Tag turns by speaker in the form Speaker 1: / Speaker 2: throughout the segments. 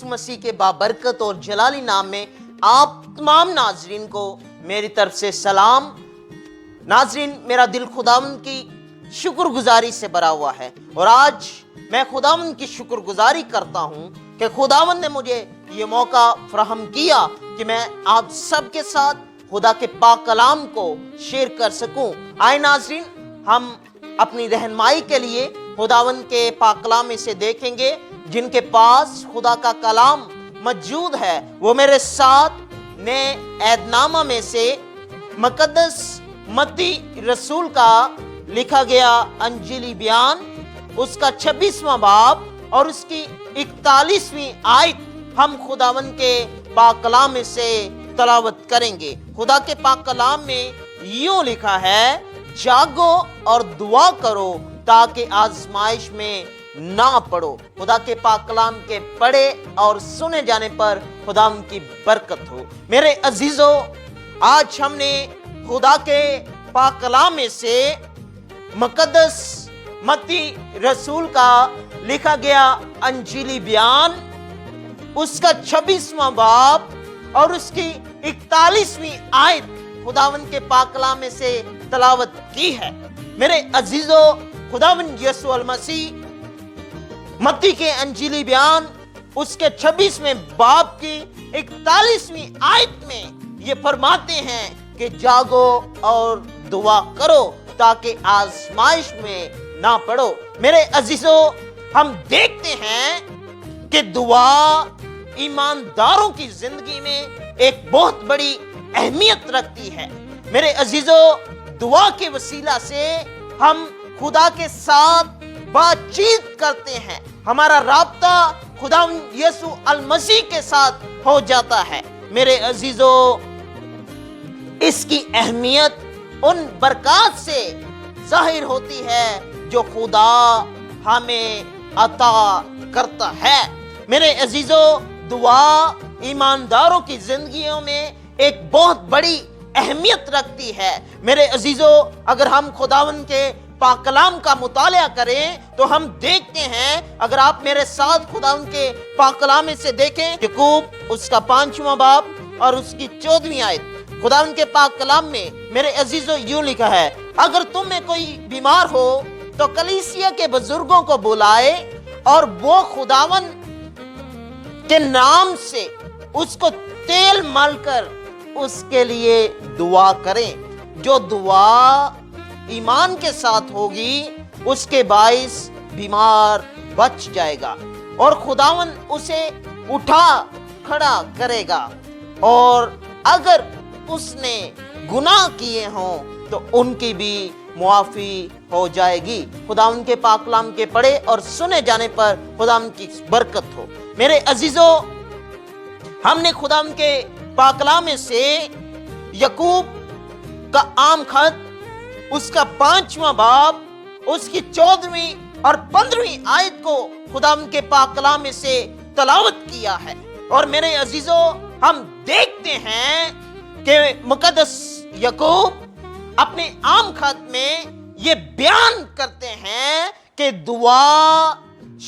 Speaker 1: مسیح کے بابرکت اور جلالی نام میں آپ تمام ناظرین کو میری طرف سے سلام۔ ناظرین، میرا دل خداوند کی شکر گزاری سے بھرا ہوا ہے، اور آج میں خداوند کی شکر گزاری کرتا ہوں کہ خداوند نے مجھے یہ موقع فراہم کیا کہ میں آپ سب کے ساتھ خدا کے پاک کلام کو شیئر کر سکوں۔ آئے ناظرین، ہم اپنی رہنمائی کے لیے خداوند کے پاک کلام میں سے دیکھیں گے۔ جن کے پاس خدا کا کلام موجود ہے وہ میرے ساتھ نئے عہد نامہ میں سے مقدس متی رسول کا لکھا گیا انجیلی بیان، اس کا 26واں باب اور اس کی 41ویں آیت ہم خداوند کے پاک کلام میں سے تلاوت کریں گے۔ خدا کے پاک کلام میں یوں لکھا ہے، جاگو اور دعا کرو تاکہ آزمائش میں نہ پڑو۔ خدا کے پاک کلام کے پڑھے اور سنے جانے پر خدا ان کی برکت ہو۔ میرے عزیزو، آج ہم نے خدا کے پاک کلام میں سے مقدس متی رسول کا لکھا گیا انجیلی بیان، اس کا 26واں باب اور اس کی 41ویں آیت خداوند کے پاک کلام میں سے تلاوت کی ہے۔ میرے عزیزو، خداوند یسوع المسیح متی کے انجیلی بیان اس کے 26ویں باب کی 41ویں آیت میں یہ فرماتے ہیں کہ جاگو اور دعا کرو تاکہ آزمائش میں نہ پڑو۔ میرے عزیزو، ہم دیکھتے ہیں کہ دعا ایمانداروں کی زندگی میں ایک بہت بڑی اہمیت رکھتی ہے۔ میرے عزیزو، دعا کے وسیلہ سے ہم خدا کے ساتھ بات چیت کرتے ہیں، ہمارا رابطہ خداوند یسوع المسیح کے ساتھ ہو جاتا ہے۔ میرے عزیزو، اس کی اہمیت ان برکات سے ظاہر ہوتی ہے جو خدا ہمیں عطا کرتا ہے۔ میرے عزیزو، دعا ایمانداروں کی زندگیوں میں ایک بہت بڑی اہمیت رکھتی ہے۔ میرے عزیزو، اگر ہم خداوند کے پاک کلام کا مطالعہ کریں تو ہم دیکھتے ہیں، اگر آپ میرے ساتھ خداوند کے پاک کلام میں سے دیکھیں، یعقوب اس کا 5واں باب اور اس کی 14ویں آیت، خداوند کے پاک کلام میں میرے عزیزو یوں لکھا ہے، اگر تم میں کوئی بیمار ہو تو کلیسیا کے بزرگوں کو بلائے اور وہ خداوند کے نام سے اس کو تیل مل کر اس کے لیے دعا کریں۔ جو دعا ایمان کے ساتھ ہوگی اس کے باعث بیمار بچ جائے گا اور خداوند اسے اٹھا کھڑا کرے گا، اور اگر اس نے گناہ کیے ہوں تو ان کی بھی معافی ہو جائے گی۔ خداوند کے پاک کلام کے پڑھے اور سنے جانے پر خداوند کی برکت ہو۔ میرے عزیزو، ہم نے خداوند کے پاک کلام میں سے یعقوب کا عام خط اس کا 5واں باب اس کی 14ویں اور 15ویں آیت کو خداوند کے پاک کلام میں سے تلاوت کیا ہے، اور میرے عزیزو، ہم دیکھتے ہیں کہ مقدس یعقوب اپنے عام خط میں یہ بیان کرتے ہیں کہ دعا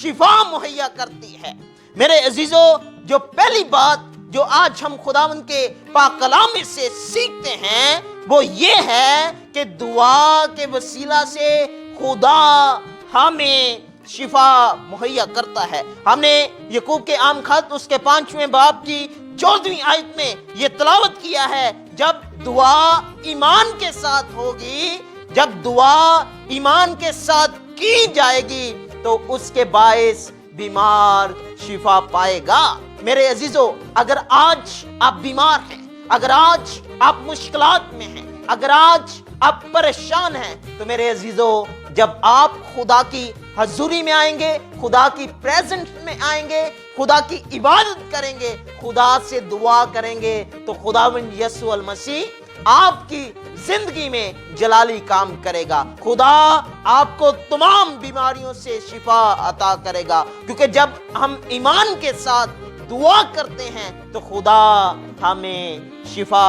Speaker 1: شفا مہیا کرتی ہے۔ میرے عزیزو، جو پہلی بات جو آج ہم خداوند کے پاک کلام میں سے سیکھتے ہیں وہ یہ ہے کہ دعا کے وسیلہ سے خدا ہمیں شفا مہیا کرتا ہے۔ ہم نے یعقوب کے عام خط اس کے 5ویں باب کی 14ویں آیت میں یہ تلاوت کیا ہے، جب دعا ایمان کے ساتھ ہوگی، جب دعا ایمان کے ساتھ کی جائے گی تو اس کے باعث بیمار شفا پائے گا۔ میرے عزیزو، اگر آج آپ بیمار ہیں، اگر آج آپ مشکلات میں ہیں، اگر آج آپ پریشان ہیں، تو میرے عزیزو، جب آپ خدا کی حضوری میں آئیں گے، خدا کی پریزنٹ میں آئیں گے، خدا کی عبادت کریں گے، خدا سے دعا کریں گے، تو خداوند یسوع المسیح آپ کی زندگی میں جلالی کام کرے گا۔ خدا آپ کو تمام بیماریوں سے شفا عطا کرے گا، کیونکہ جب ہم ایمان کے ساتھ دعا کرتے ہیں تو خدا ہمیں شفا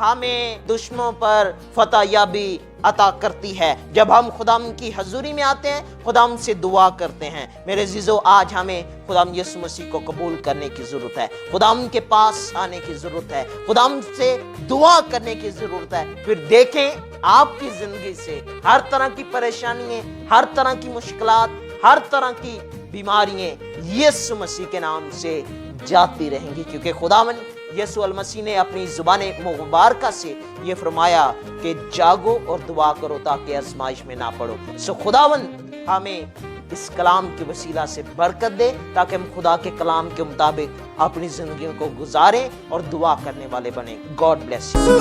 Speaker 1: ہمیں دشمنوں پر فتح یابی عطا کرتی ہے جب ہم خداوند کی حضوری میں آتے ہیں، خداوند سے دعا کرتے ہیں۔ میرے عزیزو، آج ہمیں خداوند یسوع مسیح کو قبول کرنے کی ضرورت ہے، خداوند کے پاس آنے کی ضرورت ہے، خداوند سے دعا کرنے کی ضرورت ہے۔ پھر دیکھیں آپ کی زندگی سے ہر طرح کی پریشانیاں، ہر طرح کی مشکلات، ہر طرح کی بیماریاں یسوع مسیح کے نام سے جاتی رہیں گی، کیونکہ خداوند یسوع المسیح نے اپنی زبان مبارکہ سے یہ فرمایا کہ جاگو اور دعا کرو تاکہ آزمائش میں نہ پڑو۔ سو خداوند ہمیں اس کلام کے وسیلہ سے برکت دے تاکہ ہم خدا کے کلام کے مطابق اپنی زندگیوں کو گزاریں اور دعا کرنے والے بنیں۔ God bless you.